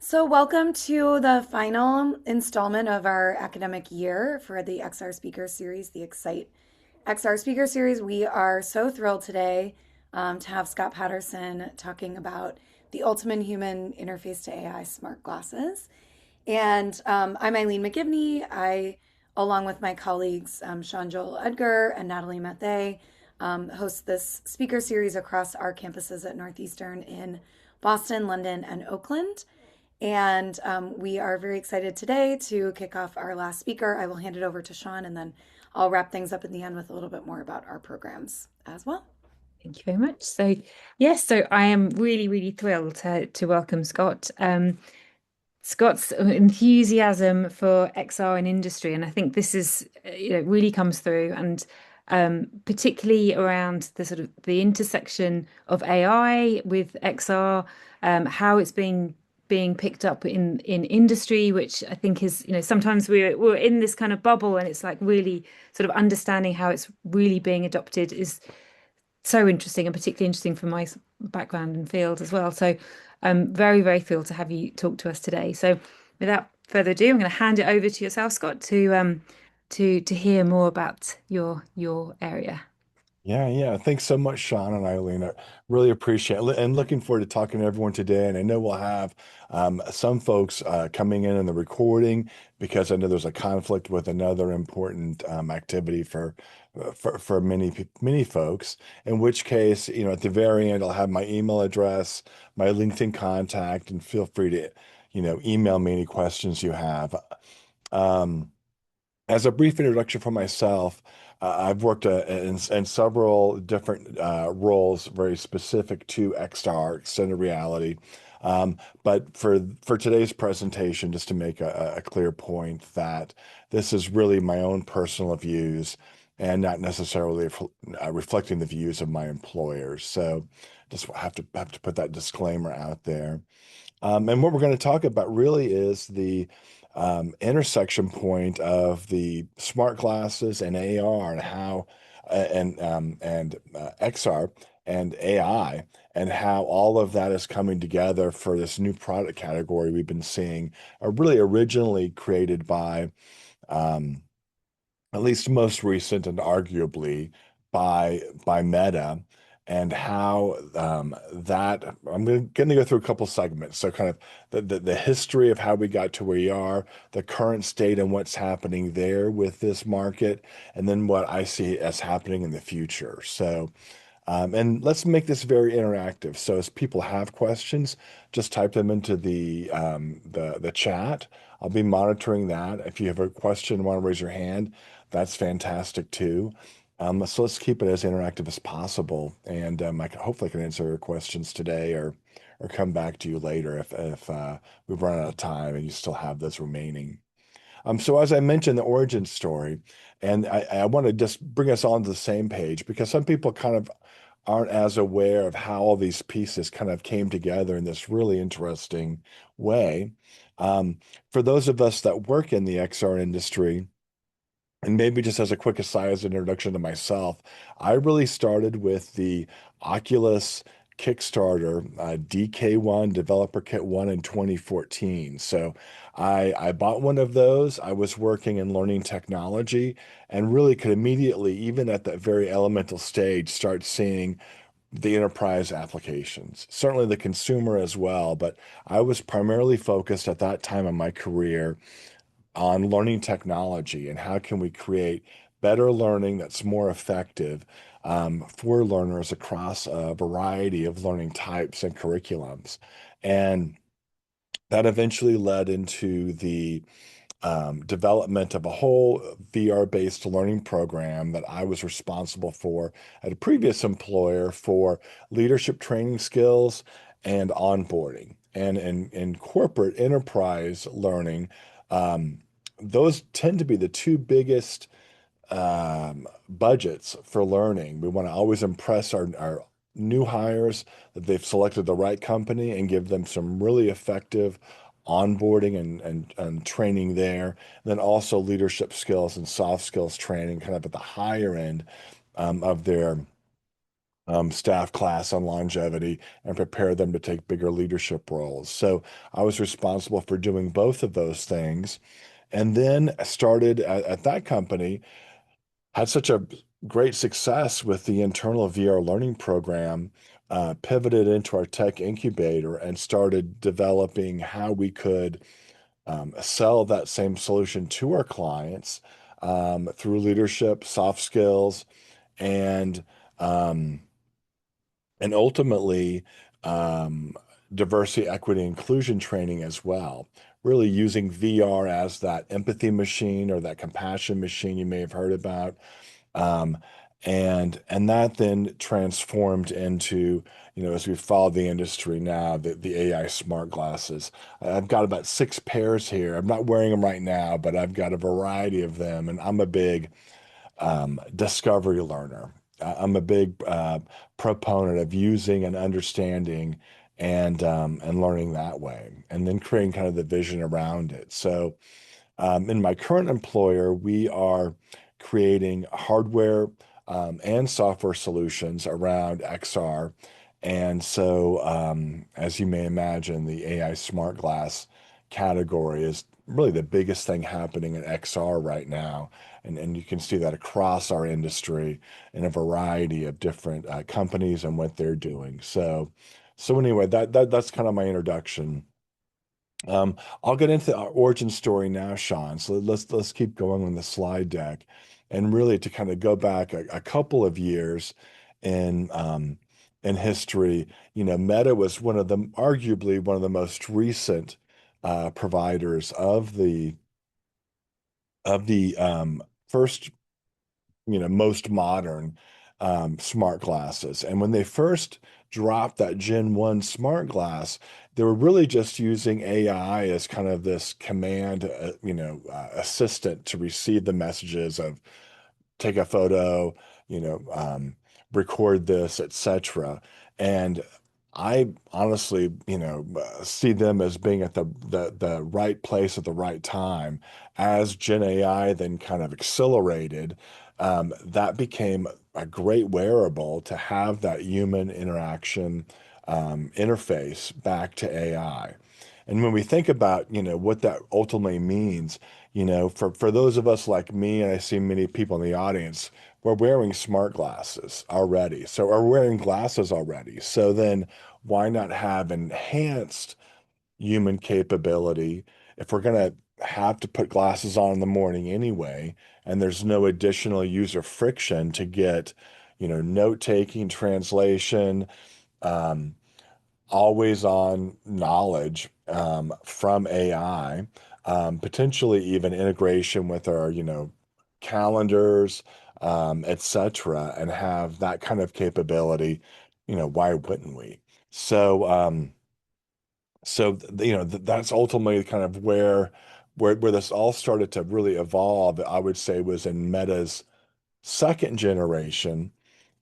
So, welcome to the final installment of our academic year for the XR Speaker Series, the Excite XR Speaker Series. We are so thrilled today to have Scott Patterson talking about the ultimate human interface to AI smart glasses. And I'm Eileen McGivney. Along with my colleagues Joel-Edgar and Nathalie Mathe, host this speaker series across our campuses at Northeastern in Boston, London, and Oakland. And we are very excited today to kick off our last speaker. I will hand it over to Sean, and then I'll wrap things up in the end with a little bit more about our programs as well. Thank you very much. So I am really, really thrilled to welcome Scott. Scott's enthusiasm for XR in industry, and I think this is, really comes through, and particularly around the sort of the intersection of AI with XR, how it's being picked up in industry, which I think is, sometimes we're in this kind of bubble, and it's like really sort of understanding how it's really being adopted is so interesting, and particularly interesting from my background and field as well. So I'm very, very thrilled to have you talk to us today. So without further ado, I'm going to hand it over to yourself, Scott, to hear more about your area. Yeah. Thanks so much, Sean and Eileen. I really appreciate it. And looking forward to talking to everyone today. And I know we'll have some folks coming in the recording because I know there's a conflict with another important activity for many folks. In which case, at the very end, I'll have my email address, my LinkedIn contact, and feel free to, email me any questions you have. Um, as a brief introduction for myself, I've worked in several different roles very specific to XR, extended reality. But for today's presentation, just to make a clear point that this is really my own personal views and not necessarily reflecting the views of my employers. So just have to put that disclaimer out there. And what we're going to talk about really is the intersection point of the smart glasses and AR and how and XR and AI and how all of that is coming together for this new product category we've been seeing, really originally created by um, at least most recent and arguably by Meta, and how that I'm going to go through a couple segments. So kind of the history of how we got to where we are, the current state and what's happening there with this market, and then what I see as happening in the future. So and let's make this very interactive. So as people have questions, just type them into the chat. I'll be monitoring that. If you have a question, want to raise your hand, that's fantastic too. So let's keep it as interactive as possible, and hopefully I can answer your questions today or come back to you later if we've run out of time and you still have those remaining. So as I mentioned, the origin story, and I want to just bring us on to the same page because some people kind of aren't as aware of how all these pieces kind of came together in this really interesting way. Um, for those of us that work in the XR industry, and maybe just as a quick aside, as an introduction to myself, I really started with the Oculus Kickstarter DK1 Developer Kit 1 in 2014. So I bought one of those. I was working in learning technology and really could immediately, even at that very elemental stage, start seeing the enterprise applications, certainly the consumer as well. But I was primarily focused at that time in my career on learning technology and how can we create better learning that's more effective for learners across a variety of learning types and curriculums. And that eventually led into the development of a whole VR-based learning program that I was responsible for at a previous employer for leadership training skills and onboarding. And in corporate enterprise learning, um, those tend to be the two biggest budgets for learning. We want to always impress our new hires that they've selected the right company and give them some really effective onboarding and training there. And then also leadership skills and soft skills training kind of at the higher end of staff class on longevity and prepare them to take bigger leadership roles. So I was responsible for doing both of those things. And then I started at that company, had such a great success with the internal VR learning program, pivoted into our tech incubator and started developing how we could sell that same solution to our clients through leadership, soft skills, and um, and ultimately um, diversity, equity, inclusion training as well. Really using VR as that empathy machine or that compassion machine you may have heard about. Um, and that then transformed into, as we follow the industry now, the AI smart glasses. I've got about 6 pairs here. I'm not wearing them right now, but I've got a variety of them, and I'm a big discovery learner. I'm a big proponent of using and understanding and learning that way, and then creating kind of the vision around it. So, in my current employer, we are creating hardware and software solutions around XR. And so, as you may imagine, the AI smart glass category is really the biggest thing happening in XR right now. And you can see that across our industry in a variety of different companies and what they're doing. So anyway, that's kind of my introduction. I'll get into our origin story now, Sean. So let's keep going on the slide deck, and really to kind of go back a couple of years in history. Meta was arguably one of the most recent providers of the first, most modern smart glasses. And when they first dropped that Gen 1 smart glass, they were really just using AI as kind of this command, assistant to receive the messages of take a photo, you know, um, record this, etc. And I honestly, see them as being at the right place at the right time. As Gen AI then kind of accelerated, that became a great wearable to have that human interaction interface back to AI. And when we think about, what that ultimately means, for those of us like me, and I see many people in the audience, we're wearing smart glasses already. So are wearing glasses already. So then why not have enhanced human capability if we're going to have to put glasses on in the morning anyway, and there's no additional user friction to get, note taking, translation, um, always on knowledge from AI, potentially even integration with our, calendars, etc., and have that kind of capability, why wouldn't we? So, that's ultimately kind of where this all started to really evolve. I would say was in Meta's second generation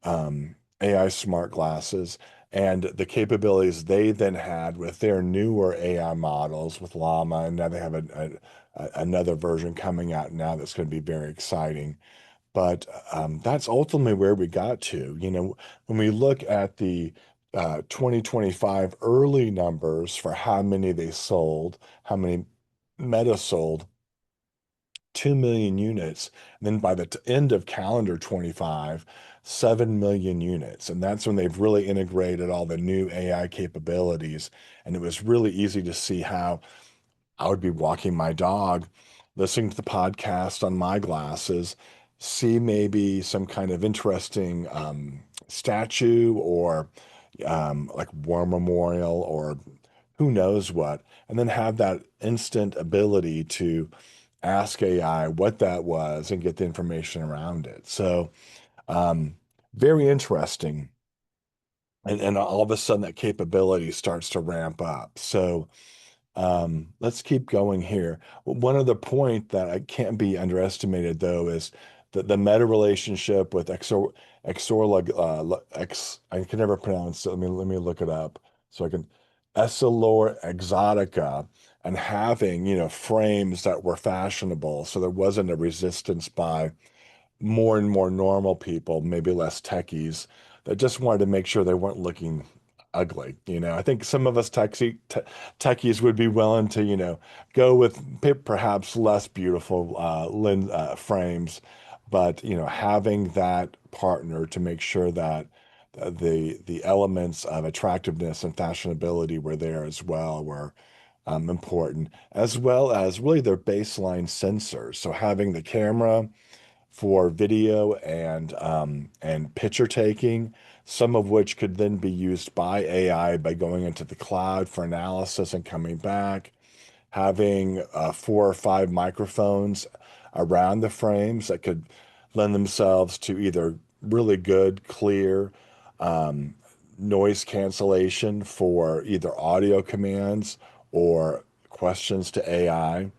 AI smart glasses and the capabilities they then had with their newer AI models with Llama, and now they have another version coming out now that's going to be very exciting. But that's ultimately where we got to. When we look at the 2025 early numbers for how many they sold, how many Meta sold, 2 million units. And then by the end of calendar 25, 7 million units. And that's when they've really integrated all the new AI capabilities. And it was really easy to see how I would be walking my dog, listening to the podcast on my glasses, see maybe some kind of interesting statue or like war memorial or who knows what, and then have that instant ability to ask AI what that was and get the information around it. So, um, very interesting. And all of a sudden, that capability starts to ramp up. So, let's keep going here. One other point that I can't be underestimated, though, is the meta relationship with I can never pronounce it. Let me look it up so I can Essilor Exotica, and having, frames that were fashionable, so there wasn't a resistance by more and more normal people, maybe less techies, that just wanted to make sure they weren't looking ugly. I think some of us techies would be willing to, go with perhaps less beautiful frames, but having that partner to make sure that the elements of attractiveness and fashionability were there as well were important, as well as really their baseline sensors. So having the camera for video and picture taking, some of which could then be used by AI by going into the cloud for analysis and coming back, having 4 or 5 microphones around the frames that could lend themselves to either really good, clear um, noise cancellation for either audio commands or questions to AI,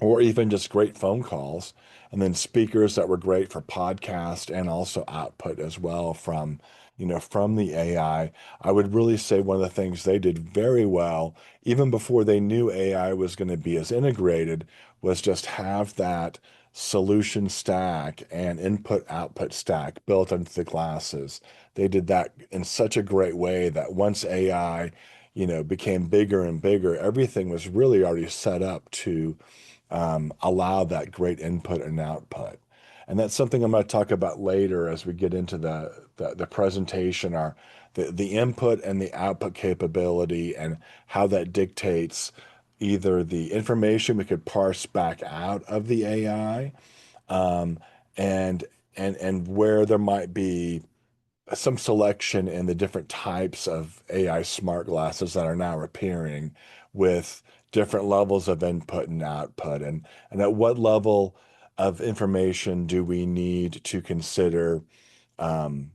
or even just great phone calls, and then speakers that were great for podcast and also output as well from the AI. I would really say one of the things they did very well, even before they knew AI was going to be as integrated, was just have that solution stack and input output stack built into the glasses. They did that in such a great way that once AI, became bigger and bigger, everything was really already set up to allow that great input and output. And that's something I'm going to talk about later as we get into the presentation, are the input and the output capability and how that dictates either the information we could parse back out of the AI, um, and and where there might be some selection in the different types of AI smart glasses that are now appearing with different levels of input and output, and at what level of information do we need to consider um,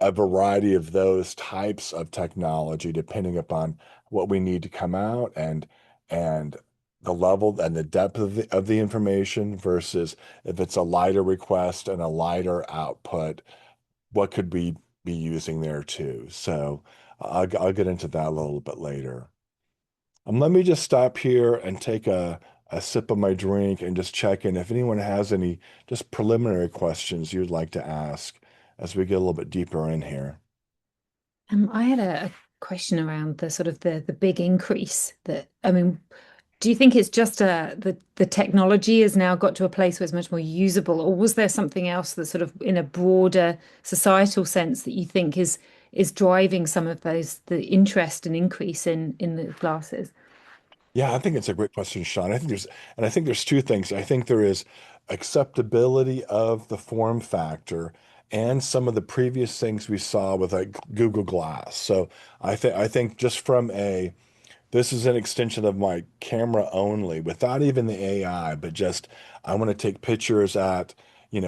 a variety of those types of technology depending upon what we need to come out, and the level and the depth of the information versus if it's a lighter request and a lighter output, what could we be using there too? So I'll get into that a little bit later. Let me just stop here and take a sip of my drink and just check in if anyone has any just preliminary questions you'd like to ask as we get a little bit deeper in here. I had a question around the sort of the big increase that, I mean, do you think it's just the technology has now got to a place where it's much more usable, or was there something else that sort of in a broader societal sense that you think is driving some of the interest and increase in the glasses? Yeah, I think it's a great question, Sean. I think there's two things. I think there is acceptability of the form factor and some of the previous things we saw with like Google Glass. So I think just from a this is an extension of my camera only without even the AI, but just I want to take pictures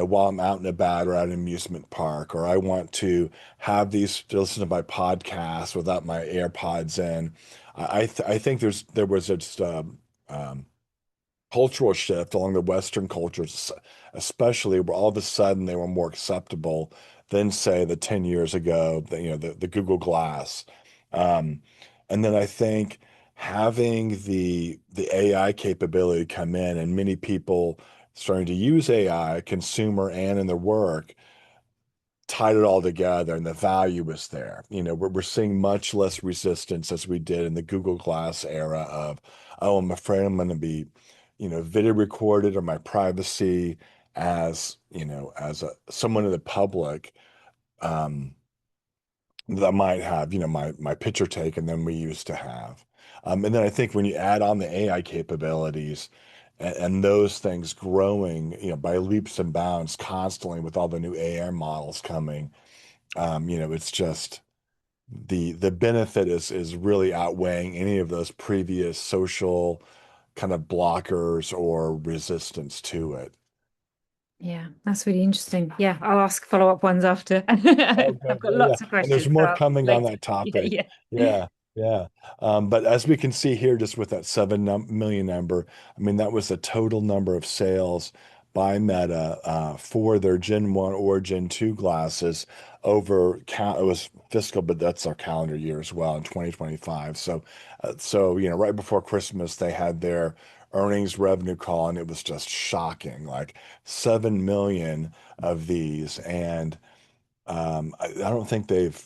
while I'm out and about or at an amusement park, or I want to have these to listen to my podcast without my AirPods in. I think there was just um, cultural shift along the Western cultures, especially where all of a sudden they were more acceptable than say the 10 years ago, the Google Glass. Um, and then I think having the AI capability come in and many people starting to use AI, consumer and in their work, tied it all together and the value was there. We're seeing much less resistance as we did in the Google Glass era of, oh, I'm afraid I'm going to be, video recorded or my privacy as someone in the public um, that might have, my picture taken than we used to have. And then I think when you add on the AI capabilities and those things growing, by leaps and bounds constantly with all the new AI models coming, it's just the benefit is really outweighing any of those previous social kind of blockers or resistance to it. Yeah, that's really interesting. Yeah, I'll ask follow-up ones after. Okay. I've got Yeah, yeah. lots of And there's questions, so more I'll coming on later. that Yeah, topic. yeah. Yeah, yeah. But as we can see here, just with that 7 million number, I mean, that was the total number of sales by Meta for their Gen 1 or Gen 2 glasses over count. It was fiscal, but that's our calendar year as well in 2025. So right before Christmas, they had their earnings revenue call, and it was just shocking, like 7 million of these. And I don't think they've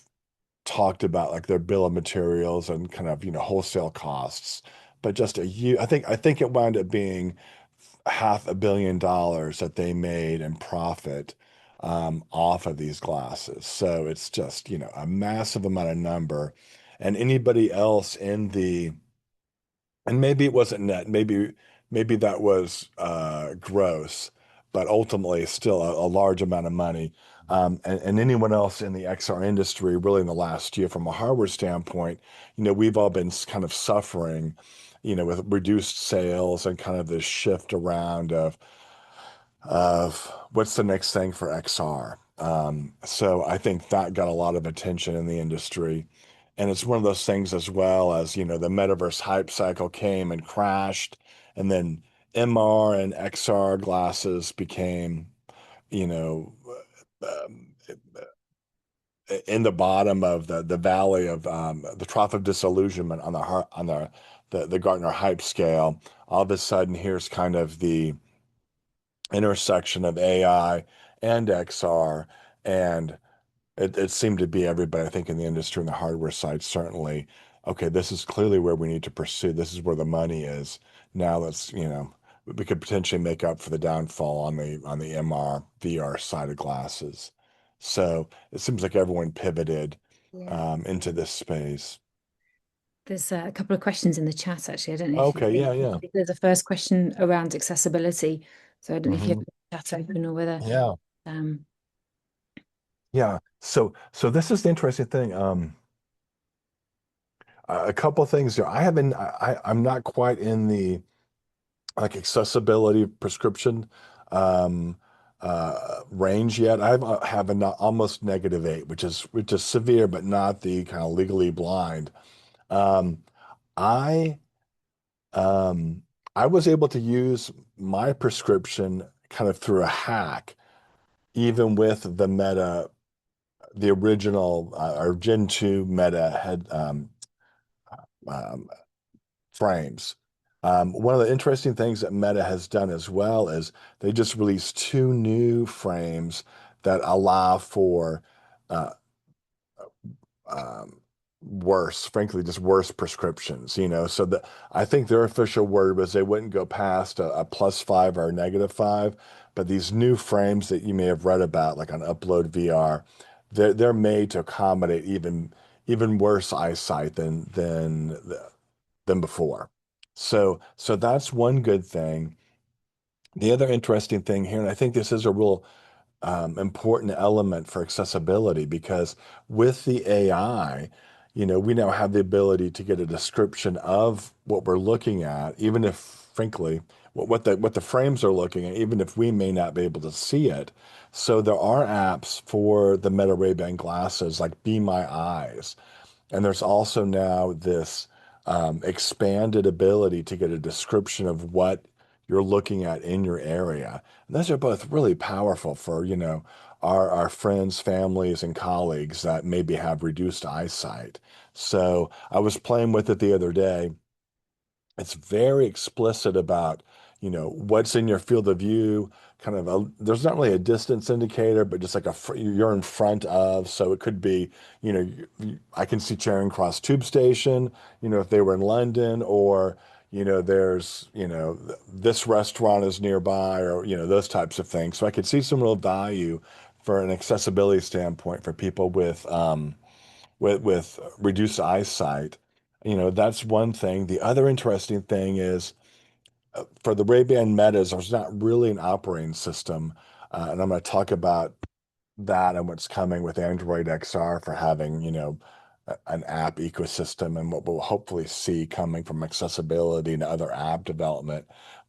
talked about like their bill of materials and kind of, wholesale costs, but just I think it wound up being $500 million that they made in profit off of these glasses. So it's just, a massive amount of number. And anybody else in the and maybe it wasn't net. Maybe that was gross, but ultimately still a large amount of money. And anyone else in the XR industry, really in the last year, from a hardware standpoint, we've all been kind of suffering, with reduced sales and kind of this shift around of what's the next thing for XR. So I think that got a lot of attention in the industry. And it's one of those things as well as, the metaverse hype cycle came and crashed. And then MR and XR glasses became, you know, um, in the bottom of the valley of the trough of disillusionment on the Gartner hype scale. All of a sudden, here's kind of the intersection of AI and XR. And it seemed to be everybody, I think, in the industry and the hardware side, certainly, okay, this is clearly where we need to pursue. This is where the money is. Now let's, we could potentially make up for the downfall on the MR, VR side of glasses. So it seems like everyone pivoted Yeah. into this space. There's a couple of questions in the chat, actually. I don't know if Okay, yeah, yeah. there's a first question around accessibility. So I don't know if you have Hmm. the chat open or whether, Yeah, um, yeah. So this is the interesting thing. A couple of things there. I'm not quite in the like accessibility prescription um, range yet. Have an almost -8, which is severe, but not the kind of legally blind. Um, I um, I was able to use my prescription kind of through a hack, even with the Meta, the original or Gen 2 Meta had um, frames. One of the interesting things that Meta has done as well is they just released two new frames that allow for uh, um, frankly, just worse prescriptions, So I think their official word was they wouldn't go past a +5 or a -5, but these new frames that you may have read about, like on Upload VR, they're made to accommodate even worse eyesight than before. So that's one good thing. The other interesting thing here, and I think this is a real important element for accessibility because with the AI, we now have the ability to get a description of what we're looking at, even if, frankly, what the frames are looking at, even if we may not be able to see it. So there are apps for the Meta Ray-Ban glasses like Be My Eyes, and there's also now this expanded ability to get a description of what you're looking at in your area. And those are both really powerful for, our friends, families, and colleagues that maybe have reduced eyesight. So I was playing with it the other day. It's very explicit about, what's in your field of view, there's not really a distance indicator, but just like you're in front of, so it could be, I can see Charing Cross Tube Station, if they were in London, or, there's, this restaurant is nearby, or, those types of things. So I could see some real value for an accessibility standpoint for people with reduced eyesight. That's one thing. The other interesting thing is for the Ray-Ban Metas, there's not really an operating system. And I'm going to talk about that and what's coming with Android XR for having, an app ecosystem and what we'll hopefully see coming from accessibility and other app development.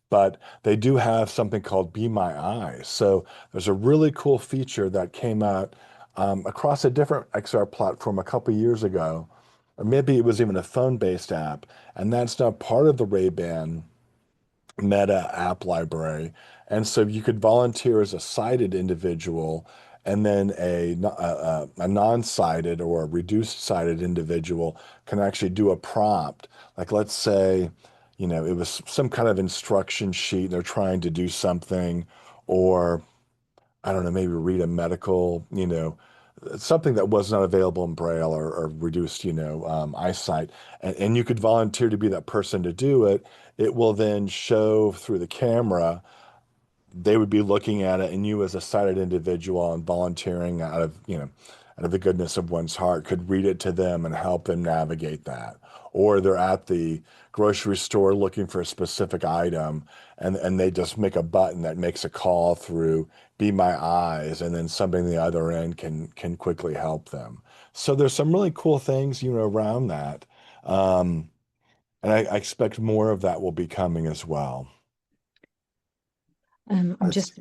But they do have something called Be My Eyes. So there's a really cool feature that came out across a different XR platform a couple years ago, or maybe it was even a phone-based app, and that's now part of the Ray-Ban Meta app library. And so you could volunteer as a sighted individual, and then a non-sighted or a reduced sighted individual can actually do a prompt. Like, let's say, it was some kind of instruction sheet, they're trying to do something, or I don't know, maybe read a medical, something that was not available in Braille or reduced, eyesight, and you could volunteer to be that person to do it. It will then show through the camera. They would be looking at it, and you as a sighted individual and volunteering out of the goodness of one's heart could read it to them and help them navigate that. Or they're at the grocery store looking for a specific item, and they just make a button that makes a call through Be My Eyes, and then somebody on the other end can quickly help them. So there's some really cool things, around that. Um, and I expect more of that will be coming as well. I'm That's just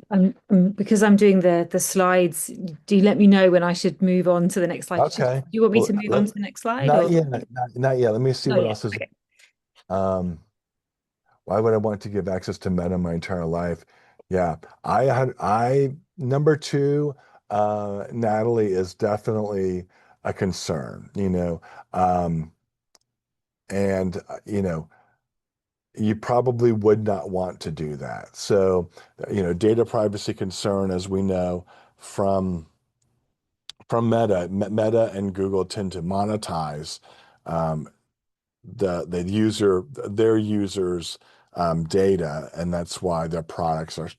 because I'm doing the slides. Do you let me know when I should move on to the next slide? Do okay. you want me Well, to move on to the next slide not or? yet, not yet. Let me see Oh what yeah. else is. Okay. Um, why would I want to give access to Meta my entire life? Yeah, I number two, Natalie is definitely a concern, um, and you probably would not want to do that. So, data privacy concern, as we know from Meta and Google tend to monetize um, their users data, and that's why their products are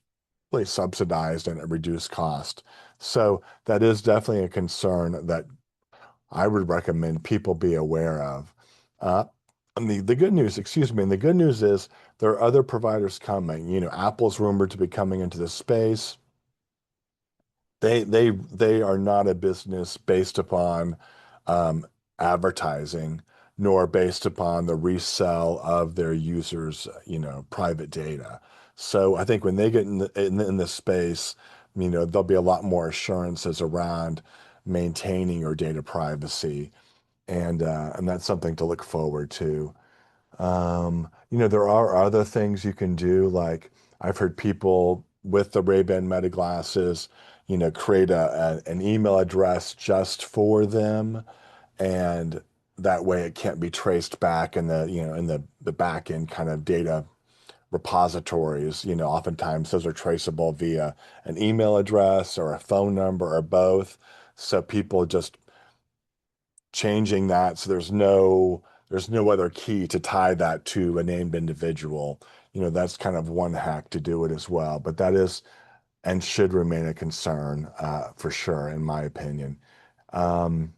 really subsidized and at reduced cost. So that is definitely a concern that I would recommend people be aware of. uh, and the good news, excuse me, and the good news is there are other providers coming. Apple's rumored to be coming into this space. They are not a business based upon um, advertising, nor based upon the resell of their users, private data. So I think when they get in this space, there'll be a lot more assurances around maintaining your data privacy, and that's something to look forward to. There are other things you can do, like I've heard people with the Ray-Ban Meta glasses, create an email address just for them, and that way it can't be traced back in the back end kind of data repositories. Oftentimes those are traceable via an email address or a phone number or both. So people just changing that so there's no other key to tie that to a named individual. That's kind of one hack to do it as well. But that is and should remain a concern for sure, in my opinion. Um,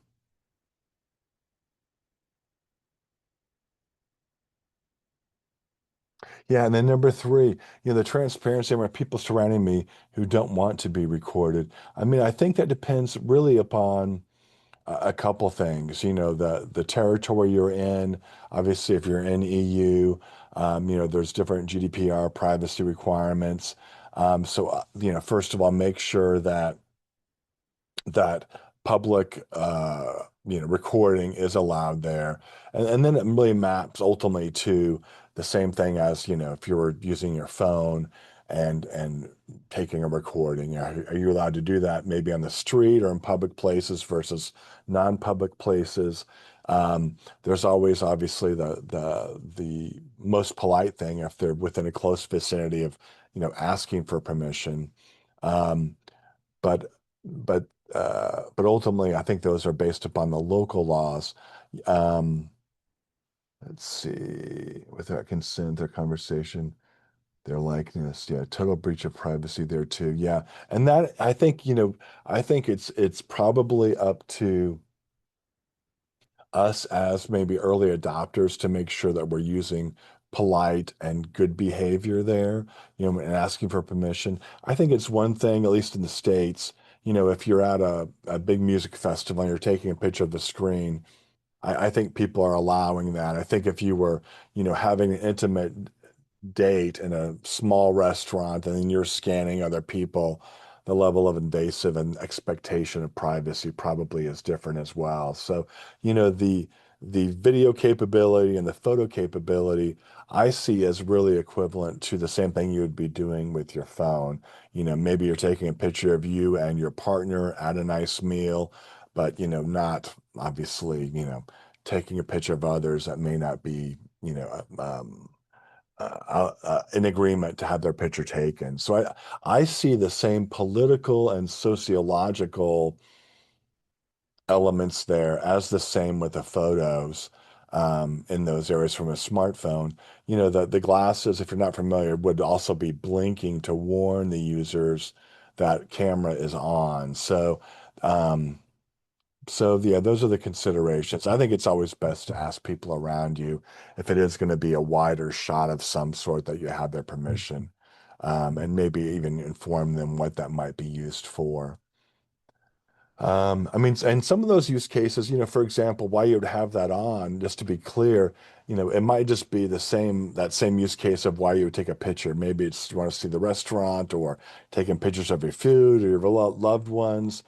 yeah, and then number three, the transparency around people surrounding me who don't want to be recorded. I mean, I think that depends really upon a couple things. The territory you're in. Obviously, if you're in EU, there's different GDPR privacy requirements. So, first of all, make sure that public recording is allowed there, and then it really maps ultimately to the same thing as if you were using your phone and taking a recording. Are you allowed to do that maybe on the street or in public places versus non-public places? There's always obviously the most polite thing if they're within a close vicinity of asking for permission. Um, but but but ultimately, I think those are based upon the local laws. Um, let's see, without consent or conversation, their likeness, yeah, total breach of privacy there too. Yeah, and that I think it's probably up to us as maybe early adopters to make sure that we're using polite and good behavior there, and asking for permission. I think it's one thing, at least in the States, if you're at a big music festival and you're taking a picture of the screen, I think people are allowing that. I think if you were, having an intimate date in a small restaurant and then you're scanning other people, the level of invasive and expectation of privacy probably is different as well. So, the video capability and the photo capability I see as really equivalent to the same thing you would be doing with your phone. Maybe you're taking a picture of you and your partner at a nice meal, but not obviously, taking a picture of others that may not be, in agreement to have their picture taken. So I see the same political and sociological elements there, as the same with the photos in those areas from a smartphone. The glasses, if you're not familiar, would also be blinking to warn the users that camera is on. Um, so yeah, those are the considerations. I think it's always best to ask people around you if it is going to be a wider shot of some sort that you have their permission, and maybe even inform them what that might be used for. I mean, and some of those use cases, for example, why you would have that on, just to be clear, it might just be that same use case of why you would take a picture. Maybe it's you want to see the restaurant or taking pictures of your food or your loved ones.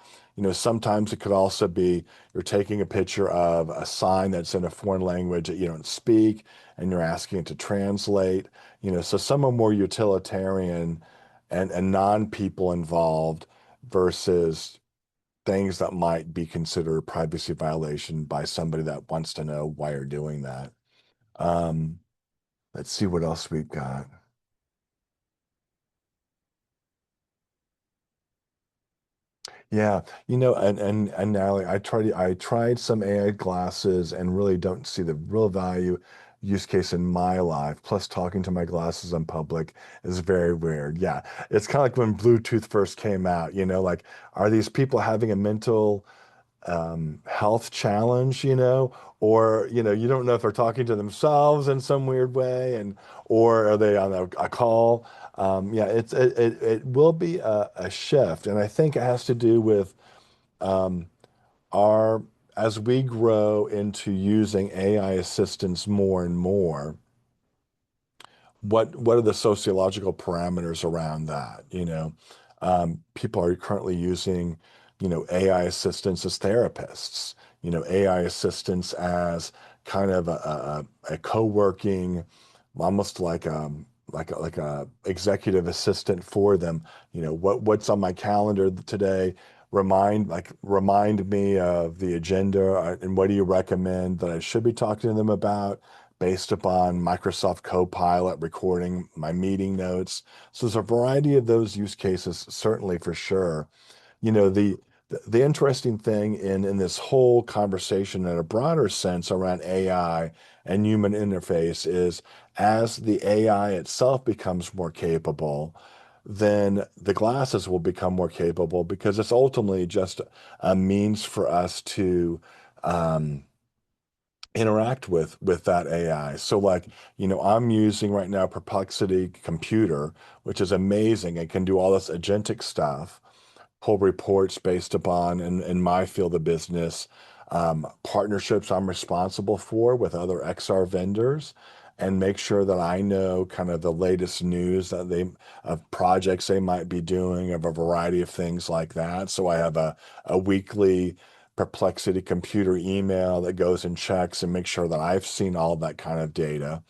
Sometimes it could also be you're taking a picture of a sign that's in a foreign language that you don't speak and you're asking it to translate. So some are more utilitarian and non-people involved versus things that might be considered a privacy violation by somebody that wants to know why you're doing that. Um, let's see what else we've got. Yeah, and now like, I tried some AI glasses and really don't see the real value use case in my life. Plus, talking to my glasses in public is very weird. Yeah, it's kind of like when Bluetooth first came out, like, are these people having a mental health challenge, or you don't know if they're talking to themselves in some weird way, and or are they on a call? Yeah, it will be a shift, and I think it has to do with um, our as we grow into using AI assistants more and more, what are the sociological parameters around that? People are currently using, AI assistants as therapists, AI assistants as kind of a co-working, almost like a executive assistant for them. What's on my calendar today? Remind me of the agenda, and what do you recommend that I should be talking to them about, based upon Microsoft Copilot recording my meeting notes. So there's a variety of those use cases, certainly, for sure. You know, the interesting thing in this whole conversation in a broader sense around AI and human interface is, as the AI itself becomes more capable, then the glasses will become more capable, because it's ultimately just a means for us to um, interact with that AI. So like, I'm using right now Perplexity Computer, which is amazing. It can do all this agentic stuff, pull reports based upon, in my field of business, partnerships I'm responsible for with other XR vendors, and make sure that I know kind of the latest news of projects they might be doing, of a variety of things like that. So I have a weekly Perplexity Computer email that goes and checks and makes sure that I've seen all that kind of data,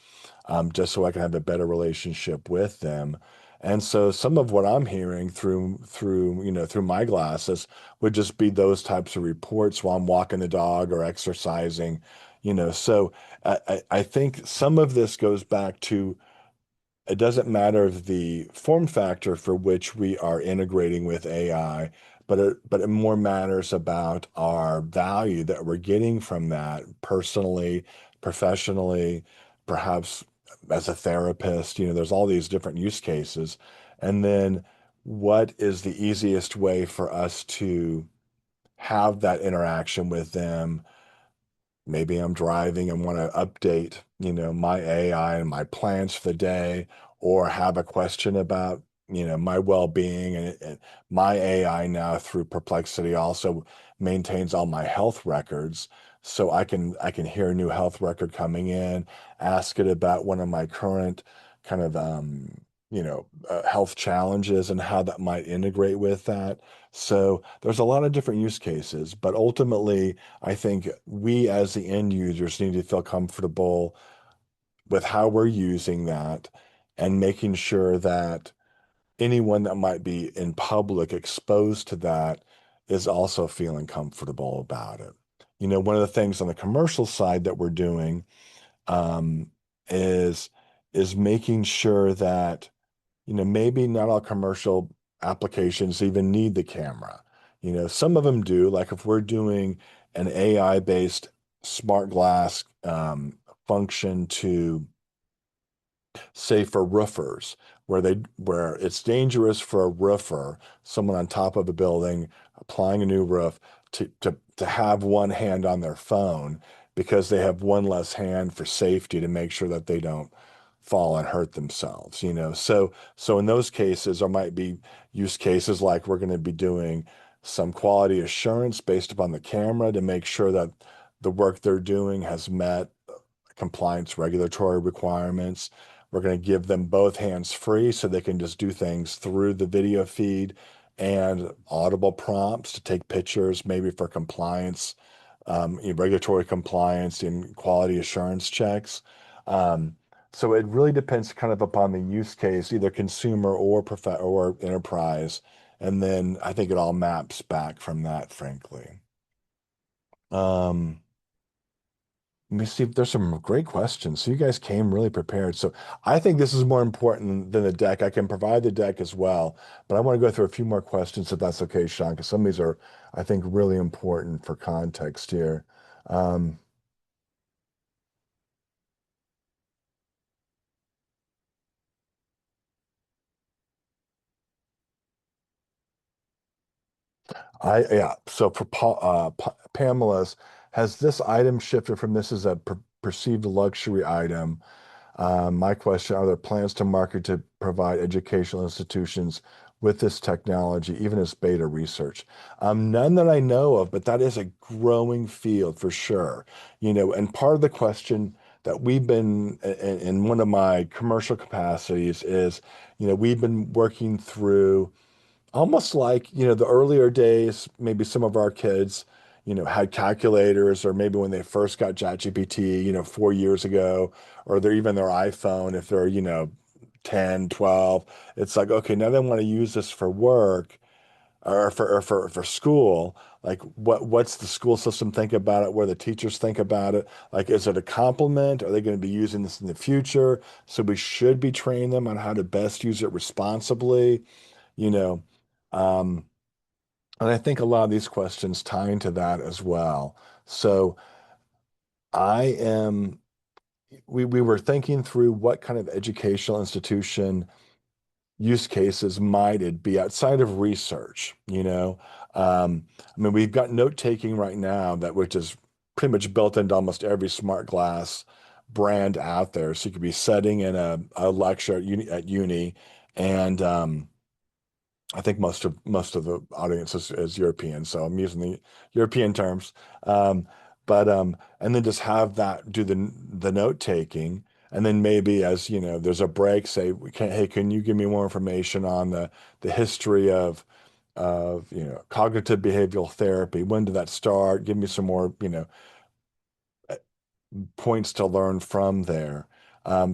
just so I can have a better relationship with them. And so some of what I'm hearing through my glasses would just be those types of reports while I'm walking the dog or exercising. So I think some of this goes back to, it doesn't matter the form factor for which we are integrating with AI, but it more matters about our value that we're getting from that, personally, professionally, perhaps as a therapist. There's all these different use cases. And then what is the easiest way for us to have that interaction with them? Maybe I'm driving and want to update, my AI and my plans for the day, or have a question about, my well-being, and my AI now through Perplexity also maintains all my health records. So I can hear a new health record coming in, ask it about one of my current kind of health challenges and how that might integrate with that. So there's a lot of different use cases, but ultimately, I think we as the end users need to feel comfortable with how we're using that, and making sure that anyone that might be in public exposed to that is also feeling comfortable about it. One of the things on the commercial side that we're doing, um, is making sure that maybe not all commercial applications even need the camera. Some of them do, like if we're doing an AI-based smart glass function to say for roofers, where it's dangerous for a roofer, someone on top of a building applying a new roof, to have one hand on their phone because they have one less hand for safety to make sure that they don't fall and hurt themselves. So in those cases, there might be use cases like we're going to be doing some quality assurance based upon the camera to make sure that the work they're doing has met compliance regulatory requirements. We're going to give them both hands free so they can just do things through the video feed and audible prompts to take pictures, maybe for compliance, regulatory compliance and quality assurance checks. Um, so it really depends kind of upon the use case, either consumer or or enterprise. And then I think it all maps back from that, frankly. Um, Let me see if there's some great questions. So you guys came really prepared. So I think this is more important than the deck. I can provide the deck as well, but I want to go through a few more questions if that's okay, Sean, because some of these are, I think, really important for context here. Um, yeah. So for Pamela's, has this item shifted from this as a perceived luxury item? My question, are there plans to market to provide educational institutions with this technology, even as beta research? None that I know of, but that is a growing field for sure. And part of the question that we've been in one of my commercial capacities is, we've been working through almost like, the earlier days, maybe some of our kids, had calculators, or maybe when they first got ChatGPT, 4 years ago, or they're even their iPhone, if they're, 10, 12, it's like, okay, now they want to use this for work or for school. Like what's the school system think about it? What do the teachers think about it? Like, is it a compliment? Are they going to be using this in the future? So we should be training them on how to best use it responsibly you know. Um, and I think a lot of these questions tie into that as well. So I am, we were thinking through what kind of educational institution use cases might it be outside of research. I mean, we've got note taking right now which is pretty much built into almost every smart glass brand out there. So you could be setting in a lecture at uni, and I think most of the audience is European, so I'm using the European terms. Um, but and then just have that do the note taking, and then maybe as there's a break, say, hey, can you give me more information on the history of cognitive behavioral therapy? When did that start? Give me some more points to learn from there.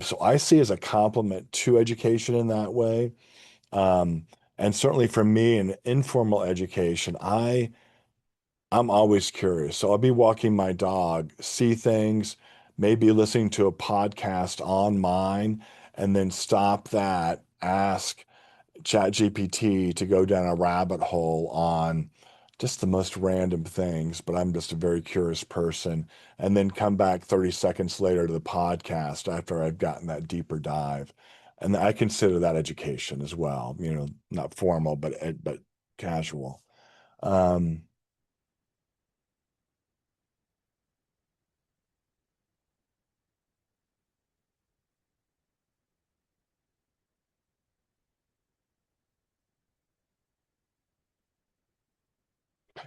So I see as a complement to education in that way. Um, and certainly for me in informal education, I'm always curious. So I'll be walking my dog, see things, maybe listening to a podcast on mine, and then stop that, ask ChatGPT to go down a rabbit hole on just the most random things, but I'm just a very curious person, and then come back 30 seconds later to the podcast after I've gotten that deeper dive. And I consider that education as well, not formal, but casual. Um,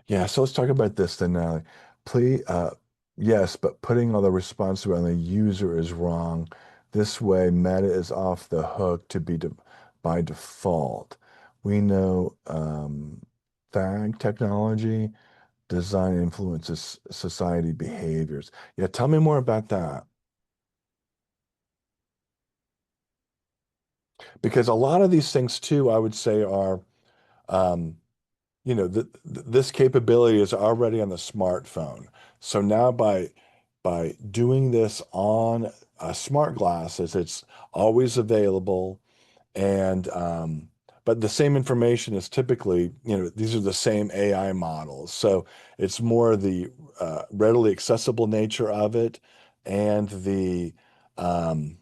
Yeah, so let's talk about this then now. Please, yes, but putting all the responsibility on the user is wrong. This way, Meta is off the hook to be by default. We know tag technology design influences society behaviors. Yeah, tell me more about that. Because a lot of these things too, I would say are um, this capability is already on the smartphone. So now by doing this on smart glasses, it's always available. And but the same information is typically, these are the same AI models. So it's more the readily accessible nature of it and um,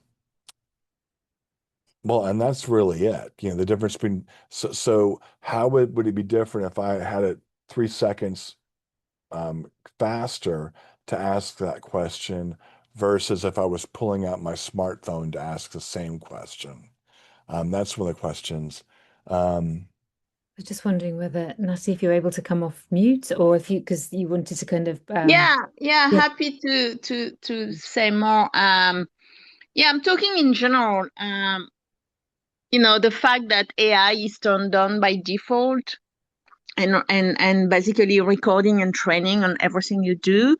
well, and that's really it. The difference between, so how would it be different if I had it 3 seconds um, faster to ask that question versus if I was pulling out my smartphone to ask the same question? That's one of the questions. Um, I was just wondering whether, Natty, if you're able to come off mute or if you, because you wanted to kind of, Yeah, yeah. happy to say more. Yeah, I'm talking in general. The fact that AI is turned on by default and basically recording and training on everything you do.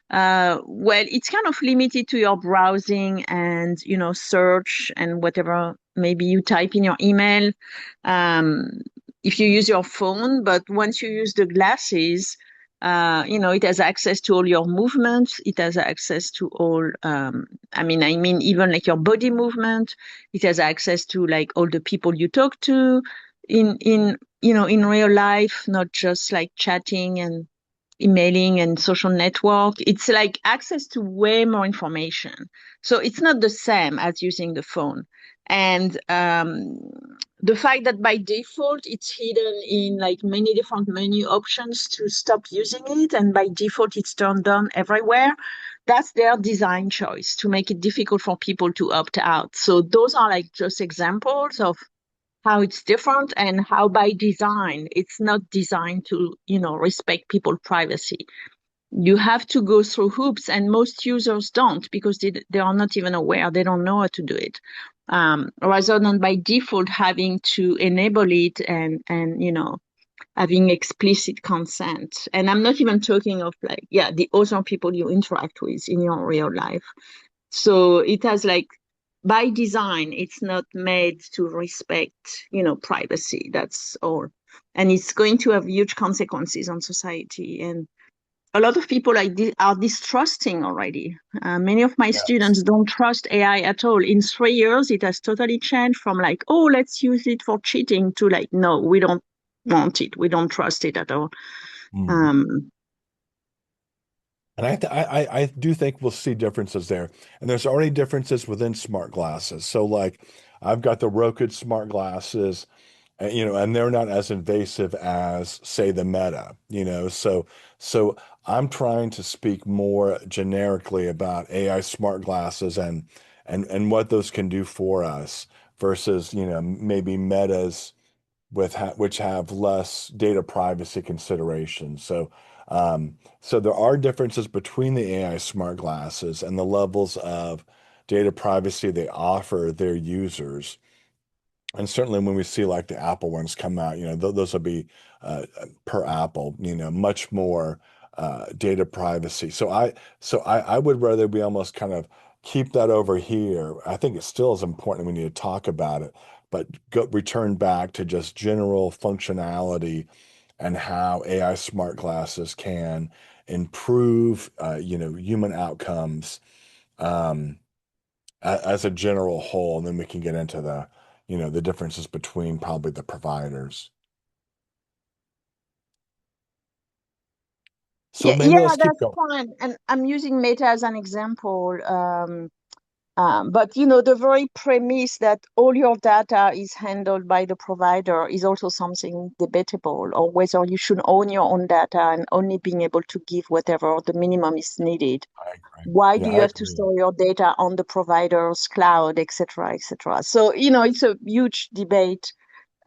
Well, it's kind of limited to your browsing and, search and whatever maybe you type in your email. If you use your phone, but once you use the glasses, it has access to all your movements. It has access to all, I mean, even like your body movement. It has access to like all the people you talk to in real life, not just like chatting and emailing and social network. It's like access to way more information. So it's not the same as using the phone. And the fact that by default it's hidden in like many different menu options to stop using it, and by default it's turned on everywhere. That's their design choice to make it difficult for people to opt out. So those are like just examples of how it's different and how by design it's not designed to respect people's privacy. You have to go through hoops, and most users don't because they are not even aware, they don't know how to do it, rather than by default having to enable it and having explicit consent. And I'm not even talking of like the other people you interact with in your real life. So it has like, by design, it's not made to respect, privacy. That's all. And it's going to have huge consequences on society. And a lot of people are distrusting already. Many of my yes. students don't trust AI at all. In 3 years, it has totally changed from like, oh, let's use it for cheating to like, no, we don't want it. We don't trust it at all. Mm. Um, And I do think we'll see differences there. And there's already differences within smart glasses. So like I've got the Roku smart glasses, and they're not as invasive as say the Meta, so I'm trying to speak more generically about AI smart glasses and what those can do for us versus, maybe Metas which have less data privacy considerations. So there are differences between the AI smart glasses and the levels of data privacy they offer their users. And certainly when we see like the Apple ones come out, those will be per Apple, much more data privacy. So I would rather we almost kind of keep that over here. I think it still is important. We need to talk about it, but return back to just general functionality and how AI smart glasses can improve, human outcomes. Um, as a general whole, and then we can get into the differences between probably the providers. So maybe yeah, let's keep that's going. fine. And I'm using Meta as an example. But the very premise that all your data is handled by the provider is also something debatable, or whether you should own your own data and only being able to give whatever the minimum is needed. I agree. Why do Yeah, you I have to agree. store your data on the provider's cloud, et cetera, et cetera? So, it's a huge debate.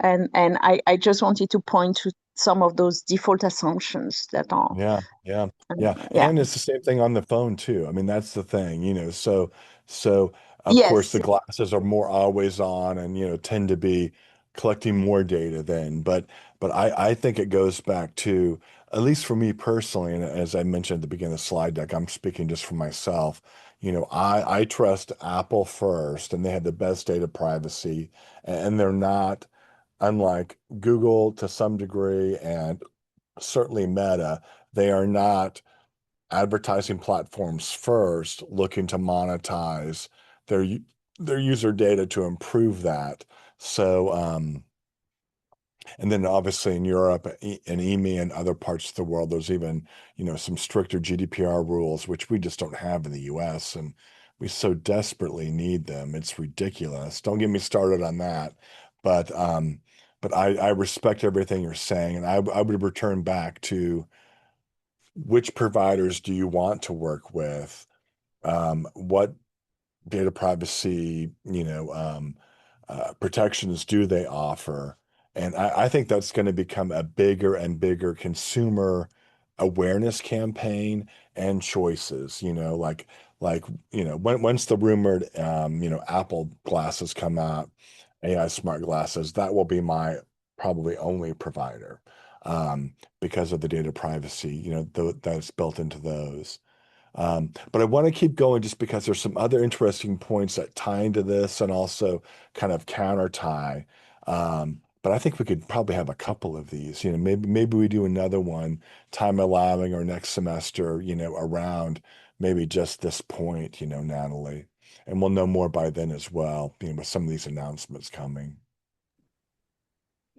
And I just wanted to point to some of those default assumptions that are, Yeah, yeah, yeah. yeah. And it's the same thing on the phone too. I mean, that's the thing, so of course Yes. the glasses are more always on and tend to be collecting more data then. But I think it goes back to, at least for me personally, and as I mentioned at the beginning of the slide deck, I'm speaking just for myself. I trust Apple first, and they have the best data privacy, and they're not, unlike Google to some degree, and certainly Meta, they are not advertising platforms first looking to monetize their their user data to improve that. So And then obviously in Europe and EMEA and other parts of the world, there's even, some stricter GDPR rules, which we just don't have in the US. And we so desperately need them. It's ridiculous. Don't get me started on that. But I respect everything you're saying. And I would return back to which providers do you want to work with? What data privacy, protections do they offer? And I think that's going to become a bigger and bigger consumer awareness campaign and choices, once the rumored, Apple glasses come out, AI smart glasses, that will be my probably only provider, because of the data privacy, that's built into those. But I want to keep going just because there's some other interesting points that tie into this and also kind of counter tie. But I think we could probably have a couple of these. Maybe we do another one, time allowing, or next semester, around maybe just this point, Nathalie. And we'll know more by then as well, with some of these announcements coming.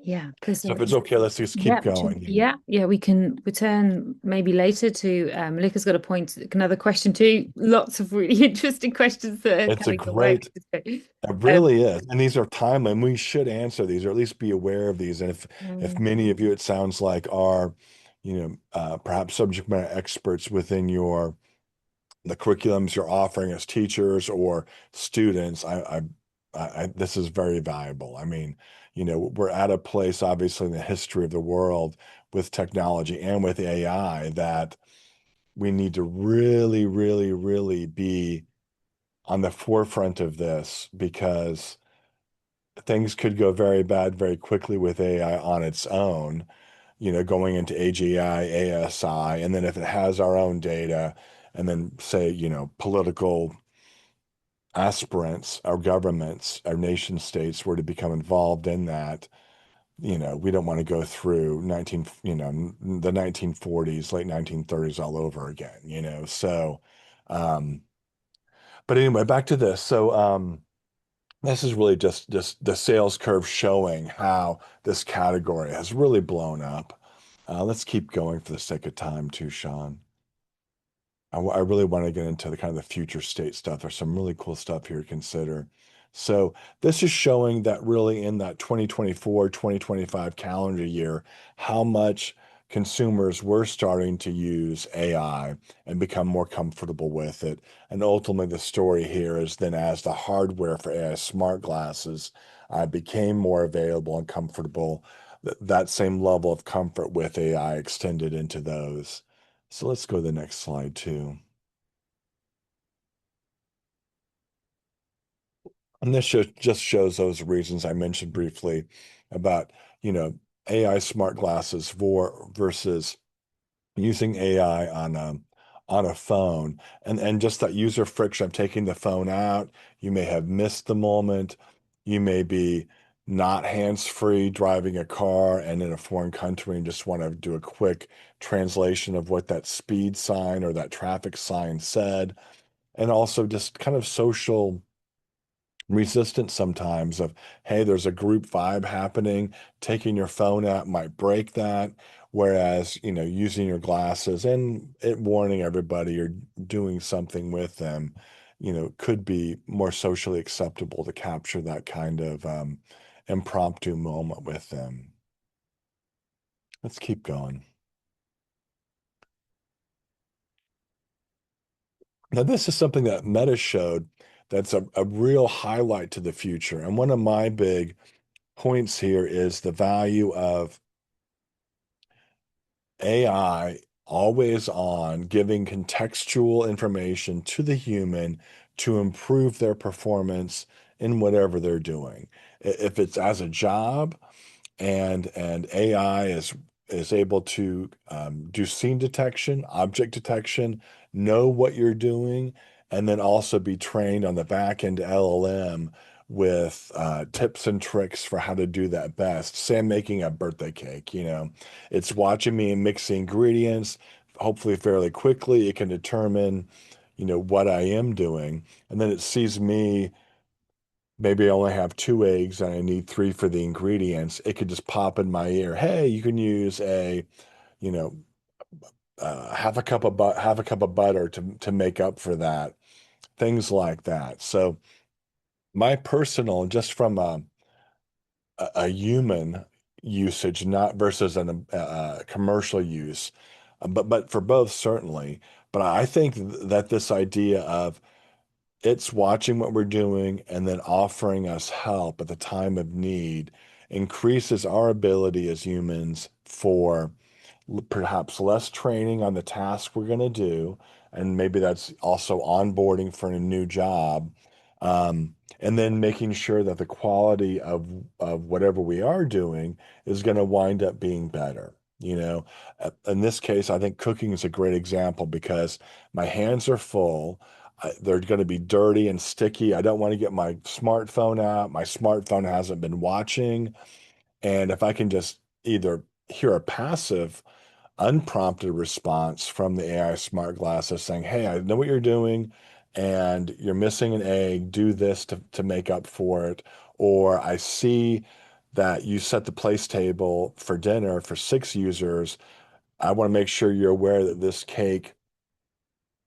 Yeah, because So if it's okay, let's just keep going. yeah, we can return maybe later to Luca's got a point, another question too. Lots of really interesting questions that are It's a coming your way. it really is. And these are timely, and we should answer these or at least be aware of these. And if many of you, it sounds like, are, perhaps subject matter experts within the curriculums you're offering as teachers or students, this is very valuable. I mean, we're at a place, obviously, in the history of the world with technology and with AI that we need to really, really, really be on the forefront of this because things could go very bad very quickly with AI on its own, going into AGI, ASI, and then if it has our own data, and then say, political aspirants, our governments, our nation states were to become involved in that, we don't want to go through the 1940s, late 1930s all over again, So, but anyway, back to this. So, this is really just the sales curve showing how this category has really blown up. Let's keep going for the sake of time too, Sean. I really want to get into the kind of the future state stuff. There's some really cool stuff here to consider. So this is showing that really in that 2024, 2025 calendar year, how much consumers were starting to use AI and become more comfortable with it. And ultimately, the story here is then as the hardware for AI smart glasses became more available and comfortable, that same level of comfort with AI extended into those. So let's go to the next slide too. And this just shows those reasons I mentioned briefly about, AI smart glasses versus using AI on a phone and just that user friction of taking the phone out. You may have missed the moment. You may be not hands-free driving a car and in a foreign country and just want to do a quick translation of what that speed sign or that traffic sign said. And also just kind of social resistance sometimes of, hey, there's a group vibe happening, taking your phone out might break that. Whereas, using your glasses and it warning everybody you're doing something with them, could be more socially acceptable to capture that kind of impromptu moment with them. Let's keep going. Now, this is something that Meta showed that's a real highlight to the future. And one of my big points here is the value of AI always on, giving contextual information to the human to improve their performance in whatever they're doing. If it's as a job, and AI is able to do scene detection, object detection, know what you're doing, and then also be trained on the back end LLM with tips and tricks for how to do that best. Say I'm making a birthday cake, it's watching me mix the ingredients, hopefully fairly quickly. It can determine, what I am doing, and then it sees me maybe I only have 2 eggs and I need 3 for the ingredients, it could just pop in my ear. Hey, you can use a, you know, half a cup of butter to make up for that. Things like that. So my personal, just from a human usage, not versus a commercial use, but for both certainly. But I think that this idea of it's watching what we're doing and then offering us help at the time of need increases our ability as humans for perhaps less training on the task we're going to do, and maybe that's also onboarding for a new job, and then making sure that the quality of whatever we are doing is going to wind up being better. In this case, I think cooking is a great example because my hands are full. They're going to be dirty and sticky. I don't want to get my smartphone out. My smartphone hasn't been watching. And if I can just either hear a passive unprompted response from the AI smart glasses saying, hey, I know what you're doing and you're missing an egg. Do this to make up for it. Or I see that you set the place table for dinner for 6 users. I want to make sure you're aware that this cake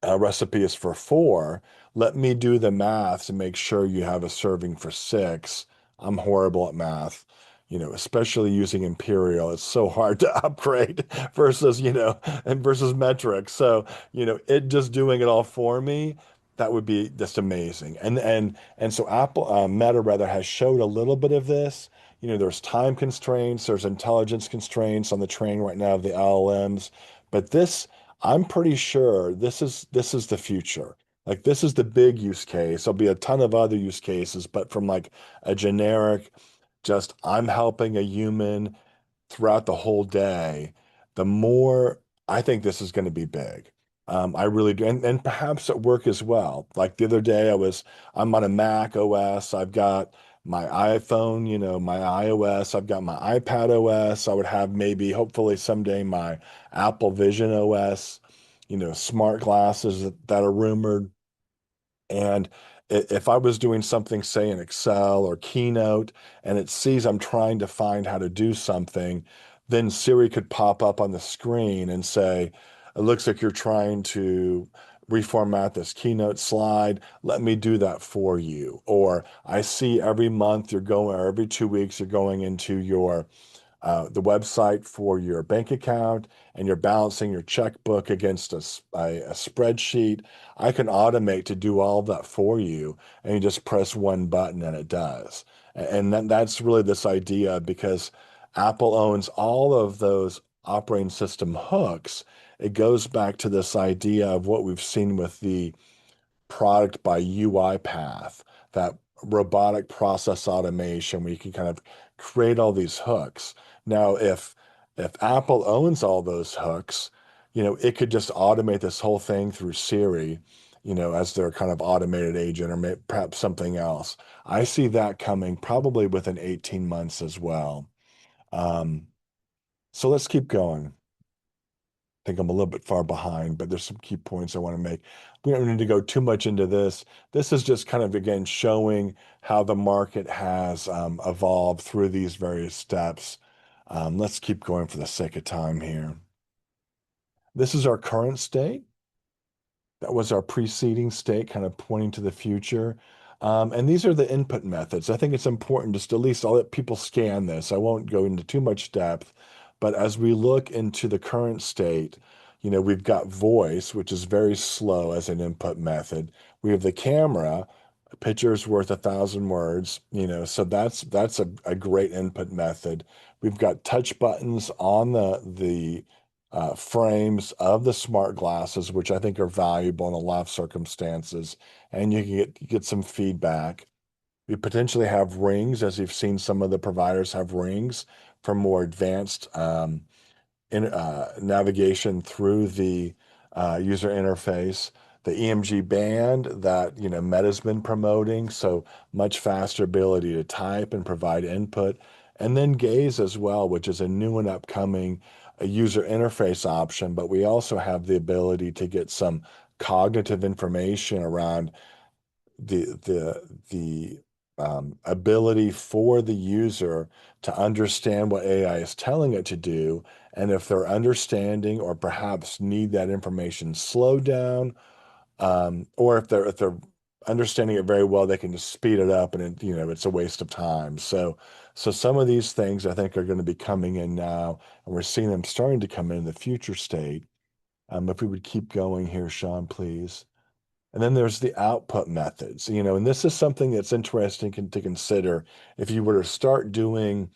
recipe is for 4. Let me do the math to make sure you have a serving for 6. I'm horrible at math, especially using imperial. It's so hard to upgrade versus, and versus metric. So, it just doing it all for me, that would be just amazing. And so Meta rather has showed a little bit of this. There's time constraints, there's intelligence constraints on the train right now of the LLMs, but this I'm pretty sure this is the future. Like this is the big use case. There'll be a ton of other use cases, but from like a generic, just I'm helping a human throughout the whole day, the more I think this is going to be big. I really do. And perhaps at work as well. Like the other day, I'm on a Mac OS. I've got my iPhone, my iOS. I've got my iPad OS. I would have maybe, hopefully someday, my Apple Vision OS, smart glasses that are rumored. And if I was doing something, say in Excel or Keynote, and it sees I'm trying to find how to do something, then Siri could pop up on the screen and say, it looks like you're trying to reformat this Keynote slide. Let me do that for you. Or I see every month you're going, or every 2 weeks you're going into the website for your bank account and you're balancing your checkbook against a spreadsheet. I can automate to do all of that for you, and you just press one button and it does. And that's really this idea because Apple owns all of those operating system hooks. It goes back to this idea of what we've seen with the product by UiPath, that robotic process automation where you can kind of create all these hooks. Now, if Apple owns all those hooks, it could just automate this whole thing through Siri, as their kind of automated agent or perhaps something else. I see that coming probably within 18 months as well. Um, so let's keep going. Think I'm a little bit far behind, but there's some key points I want to make. We don't need to go too much into this. This is just kind of, again, showing how the market has evolved through these various steps. Let's keep going for the sake of time here. This is our current state. That was our preceding state, kind of pointing to the future. And these are the input methods. I think it's important just at least I'll let people scan this. I won't go into too much depth, but as we look into the current state, we've got voice, which is very slow as an input method. We have the camera, a picture's worth 1,000 words, so that's a great input method. We've got touch buttons on the frames of the smart glasses, which I think are valuable in a lot of circumstances, and you can get some feedback. We potentially have rings, as you've seen some of the providers have rings for more advanced navigation through the user interface. The EMG band that Meta's been promoting, so much faster ability to type and provide input, and then Gaze as well, which is a new and upcoming user interface option. But we also have the ability to get some cognitive information around the ability for the user to understand what AI is telling it to do, and if they're understanding or perhaps need that information slowed down, or if they're understanding it very well, they can just speed it up, and it's a waste of time. So some of these things I think are going to be coming in now, and we're seeing them starting to come in the future state. If we would keep going here, Sean, please. And then there's the output methods, and this is something that's interesting to consider. If you were to start doing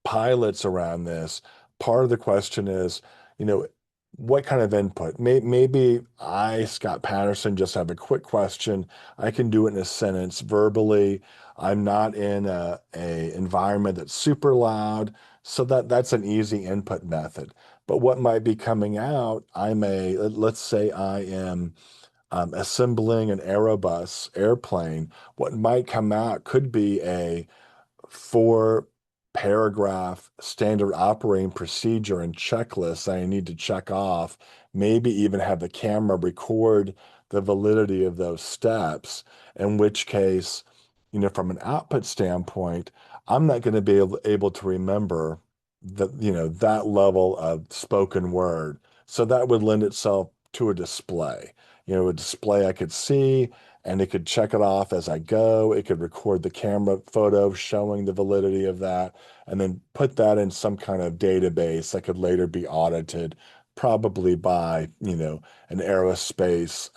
pilots around this, part of the question is, you know, what kind of input? Maybe I, Scott Patterson, just have a quick question. I can do it in a sentence verbally. I'm not in a environment that's super loud, so that's an easy input method. But what might be coming out, let's say I am assembling an Airbus airplane. What might come out could be a 4 paragraph standard operating procedure and checklist that I need to check off, maybe even have the camera record the validity of those steps, in which case, from an output standpoint, I'm not going to be able to remember that level of spoken word. So that would lend itself to a display. A display I could see, and it could check it off as I go. It could record the camera photo showing the validity of that, and then put that in some kind of database that could later be audited, probably by, an aerospace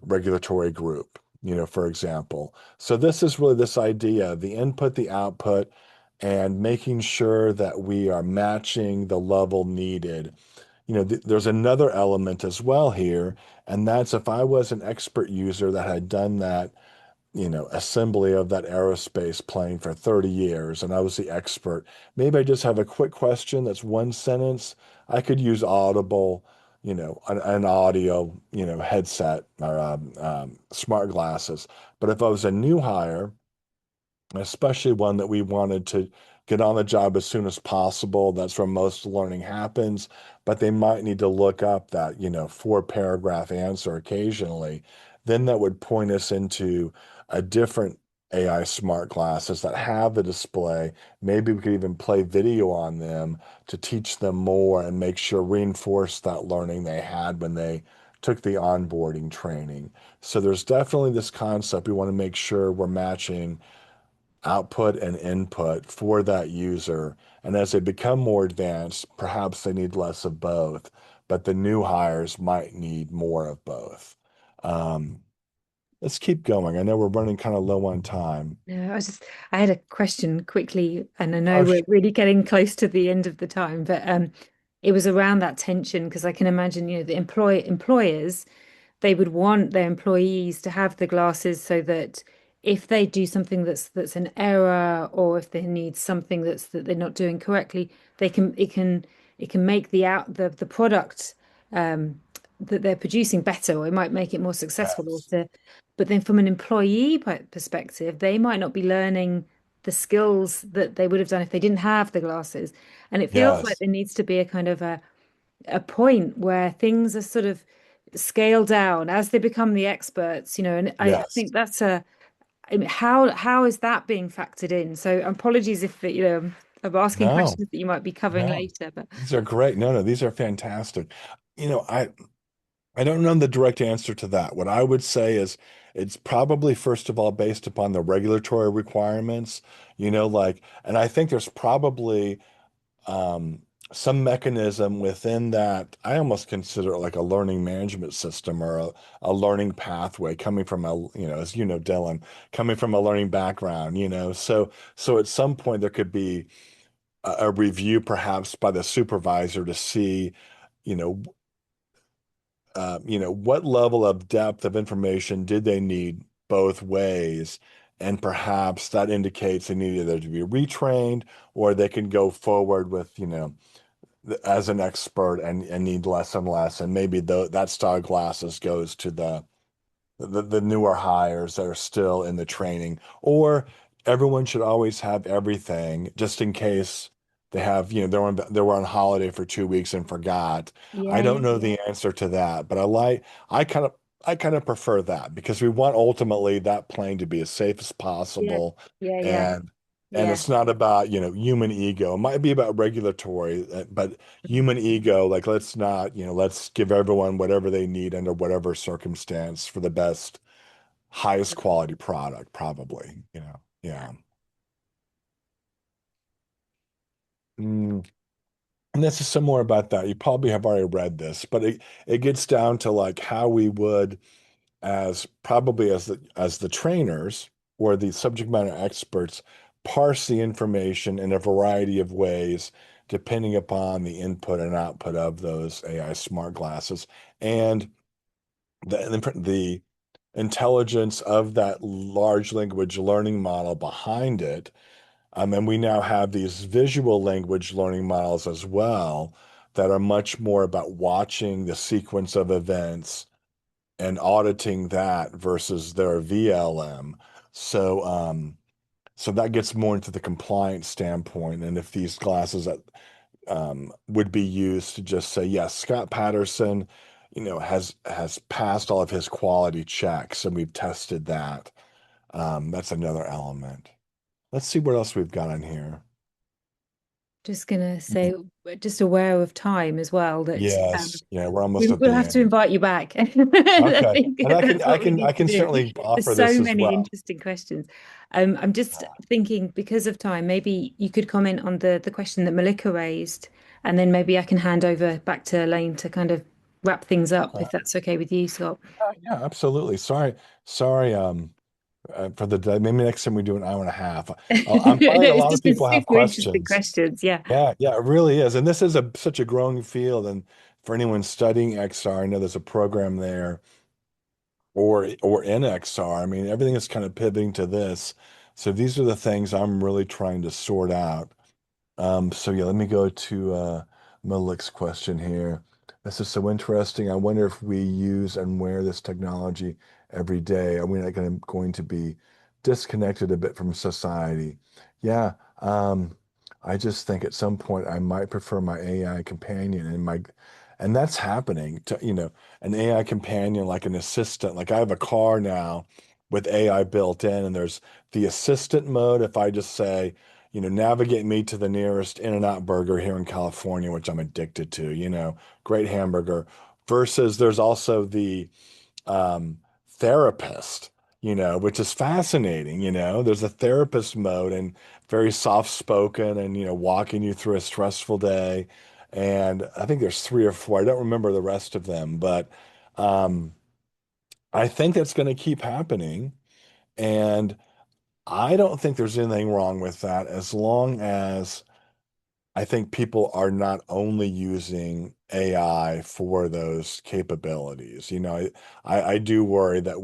regulatory group, for example. So this is really this idea, the input, the output, and making sure that we are matching the level needed. There's another element as well here, and that's if I was an expert user that had done that, assembly of that aerospace plane for 30 years, and I was the expert. Maybe I just have a quick question that's one sentence. I could use Audible, an audio, headset or smart glasses. But if I was a new hire, especially one that we wanted to get on the job as soon as possible. That's where most learning happens, but they might need to look up that, 4 paragraph answer occasionally. Then that would point us into a different AI smart glasses that have the display. Maybe we could even play video on them to teach them more and make sure reinforce that learning they had when they took the onboarding training. So there's definitely this concept. We want to make sure we're matching output and input for that user. And as they become more advanced, perhaps they need less of both, but the new hires might need more of both. Um, let's keep going. I know we're running kind of low on time. No, I had a question quickly, and I Oh, know we're really getting close to the end of the time, but it was around that tension because I can imagine, the employers, they would want their employees to have the glasses so that if they do something that's an error, or if they need something that they're not doing correctly, it can make the product um, that they're producing better, or it might make it more successful. yes. But then from an employee perspective, they might not be learning the skills that they would have done if they didn't have the glasses. And it feels like Yes. there needs to be a kind of a point where things are sort of scaled down as they become the experts, and I Yes. think I mean, how is that being factored in? So apologies if I'm asking No, questions that you might be covering no. later, but These are great. No, no, these are fantastic. I don't know the direct answer to that. What I would say is it's probably, first of all, based upon the regulatory requirements, and I think there's probably um, some mechanism within that. I almost consider it like a learning management system, or a learning pathway coming from as you know, Dylan, coming from a learning background, so at some point there could be a review perhaps by the supervisor to see, you know, what level of depth of information did they need both ways? And perhaps that indicates they need either to be retrained, or they can go forward with, as an expert, and need less and less. And maybe that style glasses goes to the newer hires that are still in the training, or everyone should always have everything just in case they have, they were on holiday for 2 weeks and forgot. I yeah, don't know the answer to that, but I kind of I kind of prefer that because we want ultimately that plane to be as safe as Yeah, possible, yeah, yeah, and yeah. it's not about, human ego. It might be about regulatory, but human ego, like let's not, let's give everyone whatever they need under whatever circumstance for the best, highest quality product, probably, Yeah. yeah. Mm. And this is some more about that. You probably have already read this, but it gets down to like how we would, as probably as the trainers or the subject matter experts, parse the information in a variety of ways depending upon the input and output of those AI smart glasses and the intelligence of that large language learning model behind it. And we now have these visual language learning models as well that are much more about watching the sequence of events and auditing that versus their VLM. So, so that gets more into the compliance standpoint. And if these glasses that would be used to just say, yes, Scott Patterson, has passed all of his quality checks, and we've tested that. That's another element. Let's see what else we've got on here. Just gonna say, just aware of time as well, that Yes, yeah, we're almost at we'll the have to end. invite you back. I Okay, think and I can that's I what we can I need to can do. certainly There's offer so this as many well. interesting questions. I'm just thinking, because of time, maybe you could comment on the question that Malika raised, and then maybe I can hand over back to Elaine to kind of wrap things up, if that's okay with you, Scott. Yeah, absolutely. Sorry, for the day. Maybe next time we do an hour and a half. I'm No, finding a it's lot of just been people have super interesting questions. questions. Yeah. Yeah, yeah, it really is. And this is such a growing field. And for anyone studying XR, I know there's a program there or in XR. I mean, everything is kind of pivoting to this. So these are the things I'm really trying to sort out. So yeah, let me go to Malik's question here. This is so interesting. I wonder if we use and wear this technology every day, are we not going to be disconnected a bit from society? Yeah, I just think at some point I might prefer my AI companion and that's happening to, an AI companion like an assistant. Like I have a car now with AI built in, and there's the assistant mode. If I just say, navigate me to the nearest In-N-Out burger here in California, which I'm addicted to, great hamburger, versus there's also the therapist, which is fascinating, there's a therapist mode and very soft spoken and, walking you through a stressful day. And I think there's three or four. I don't remember the rest of them, but um, I think that's going to keep happening. And I don't think there's anything wrong with that as long as I think people are not only using AI for those capabilities. I do worry that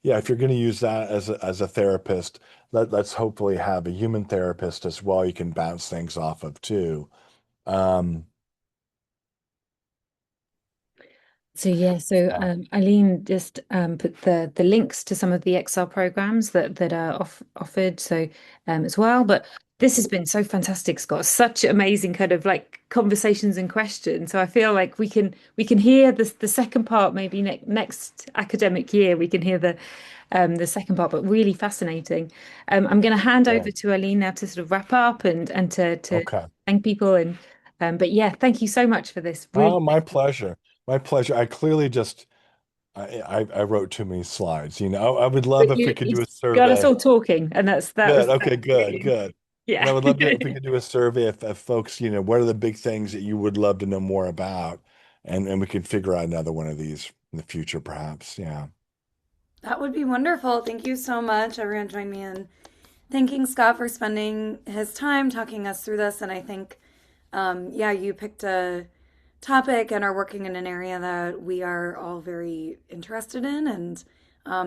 yeah, if you're going to use that as a therapist, let's hopefully have a human therapist as well you can bounce things off of too. Um, So yeah, so so, Eileen just put the links to some of the XR programs that are offered, so as well. But this has been so fantastic, Scott. Such amazing kind of like conversations and questions. So I feel like we can hear the second part maybe next academic year. We can hear the second part, but really fascinating. I'm going to hand yeah. over to Eileen now to sort of wrap up and to Okay. thank people and but yeah, thank you so much for this. Oh, Really. my pleasure. My pleasure. I clearly just I wrote too many slides. I would love But if we could you do a got us survey. all talking, and Good. that Okay, was good, brilliant. good. And Yeah. I would love to if we could do a survey if folks, what are the big things that you would love to know more about? And we could figure out another one of these in the future, perhaps. Yeah. That would be wonderful. Thank you so much. Everyone join me in thanking Scott for spending his time talking us through this. And I think, yeah, you picked a topic and are working in an area that we are all very interested in, and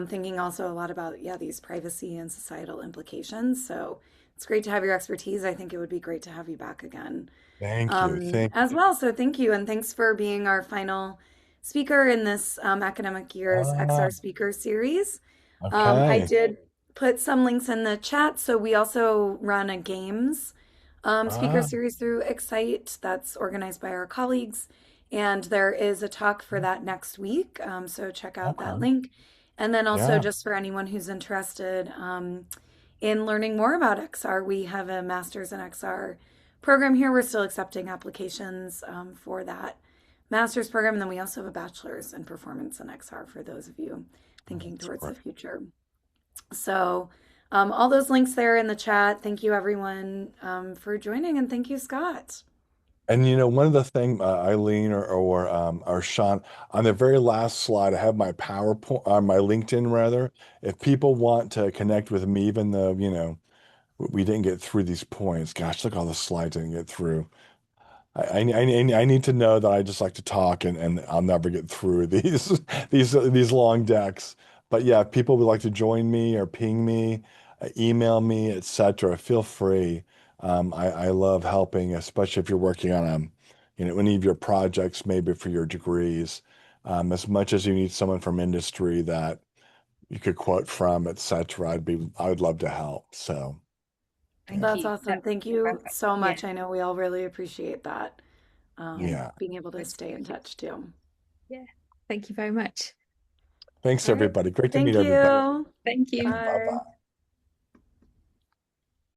thinking also a lot about, yeah, these privacy and societal implications. So it's great to have your expertise. I think it would be great to have you back again Thank you. Thank as you. well. So thank you. And thanks for being our final speaker in this academic year's Ah, XR Speaker Series. I okay. did put some links in the chat. So we also run a games speaker Ah, series through Excite that's organized by our colleagues And there is a talk for that next week. So check out that Okay. link. And then also, Yeah. just for anyone who's interested in learning more about XR, we have a master's in XR program here. We're still accepting applications for that master's program. And then we also have a bachelor's in performance in XR for those of you thinking That's towards great. the future. So, all those links there in the chat. Thank you, everyone, for joining, and thank you, Scott. And one of the things, Eileen or Sean, on the very last slide, I have my PowerPoint, my LinkedIn rather. If people want to connect with me, even though we didn't get through these points, gosh, look all the slides I didn't get through. I need to know that I just like to talk and I'll never get through these these long decks. But yeah, if people would like to join me or ping me, email me, etc. Feel free. I love helping, especially if you're working on any of your projects, maybe for your degrees. As much as you need someone from industry that you could quote from, etc. I would love to help. So Thank yeah, That's you. awesome. That's Thank you perfect. so Yeah, much. I know we all really appreciate that. yeah. yeah. Being able to That's stay in perfect. touch too. Yeah. Thank you very much. Thanks, All right. everybody. Great to meet Thank everybody. you. Thank you. Bye Bye. bye.